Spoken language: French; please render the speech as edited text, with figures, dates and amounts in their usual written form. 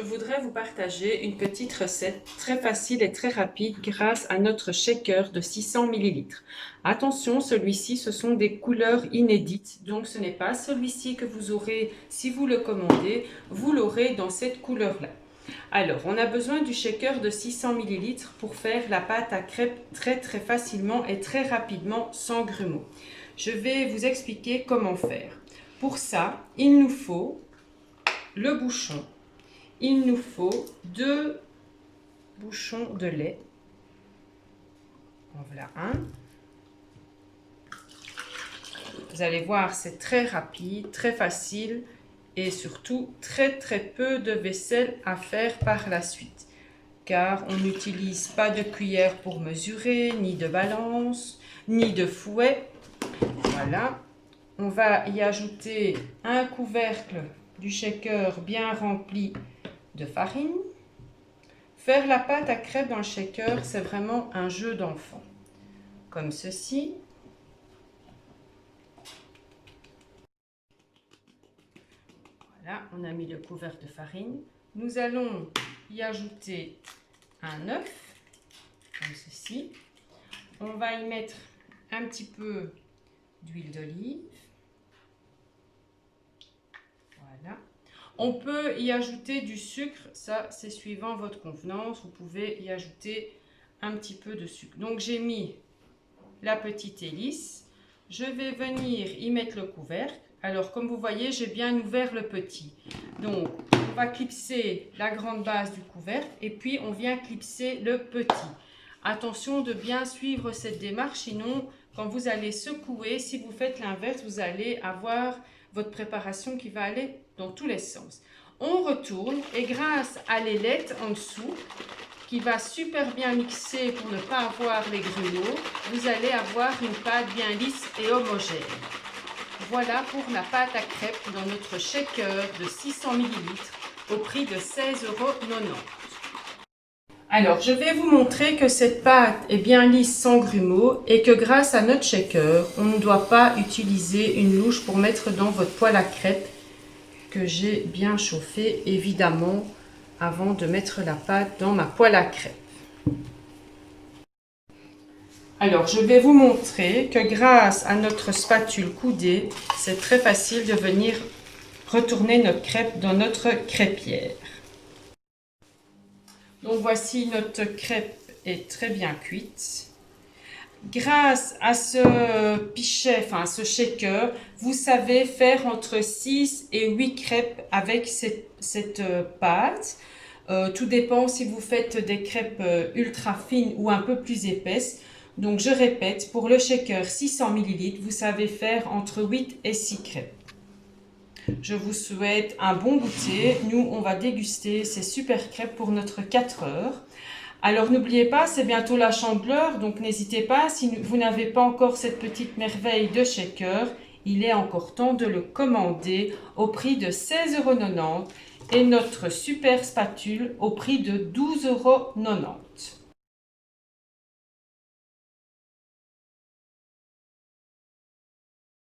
Je voudrais vous partager une petite recette très facile et très rapide grâce à notre shaker de 600 ml. Attention, celui-ci, ce sont des couleurs inédites, donc ce n'est pas celui-ci que vous aurez si vous le commandez, vous l'aurez dans cette couleur-là. Alors, on a besoin du shaker de 600 ml pour faire la pâte à crêpes très facilement et très rapidement sans grumeaux. Je vais vous expliquer comment faire. Pour ça, il nous faut le bouchon. Il nous faut 2 bouchons de lait. En voilà un. Vous allez voir, c'est très rapide, très facile et surtout très peu de vaisselle à faire par la suite. Car on n'utilise pas de cuillère pour mesurer, ni de balance, ni de fouet. Voilà. On va y ajouter un couvercle du shaker bien rempli de farine. Faire la pâte à crêpes dans le shaker, c'est vraiment un jeu d'enfant. Comme ceci. Voilà, on a mis le couvercle de farine. Nous allons y ajouter un œuf, comme ceci. On va y mettre un petit peu d'huile d'olive. Voilà. On peut y ajouter du sucre, ça c'est suivant votre convenance, vous pouvez y ajouter un petit peu de sucre. Donc j'ai mis la petite hélice, je vais venir y mettre le couvercle. Alors comme vous voyez, j'ai bien ouvert le petit. Donc on va clipser la grande base du couvercle et puis on vient clipser le petit. Attention de bien suivre cette démarche, sinon quand vous allez secouer, si vous faites l'inverse, vous allez avoir votre préparation qui va aller dans tous les sens. On retourne et grâce à l'ailette en dessous, qui va super bien mixer pour ne pas avoir les grumeaux, vous allez avoir une pâte bien lisse et homogène. Voilà pour la pâte à crêpes dans notre shaker de 600 ml au prix de 16,90 €. Alors, je vais vous montrer que cette pâte est bien lisse sans grumeaux et que grâce à notre shaker, on ne doit pas utiliser une louche pour mettre dans votre poêle à crêpes que j'ai bien chauffé évidemment avant de mettre la pâte dans ma poêle à crêpes. Alors, je vais vous montrer que grâce à notre spatule coudée, c'est très facile de venir retourner notre crêpe dans notre crêpière. Donc voici notre crêpe est très bien cuite. Grâce à ce pichet, enfin à ce shaker, vous savez faire entre 6 et 8 crêpes avec cette pâte. Tout dépend si vous faites des crêpes ultra fines ou un peu plus épaisses. Donc je répète, pour le shaker 600 ml, vous savez faire entre 8 et 6 crêpes. Je vous souhaite un bon goûter. Nous, on va déguster ces super crêpes pour notre 4 heures. Alors, n'oubliez pas, c'est bientôt la Chandeleur, donc n'hésitez pas, si vous n'avez pas encore cette petite merveille de shaker, il est encore temps de le commander au prix de 16,90 € et notre super spatule au prix de 12,90 €.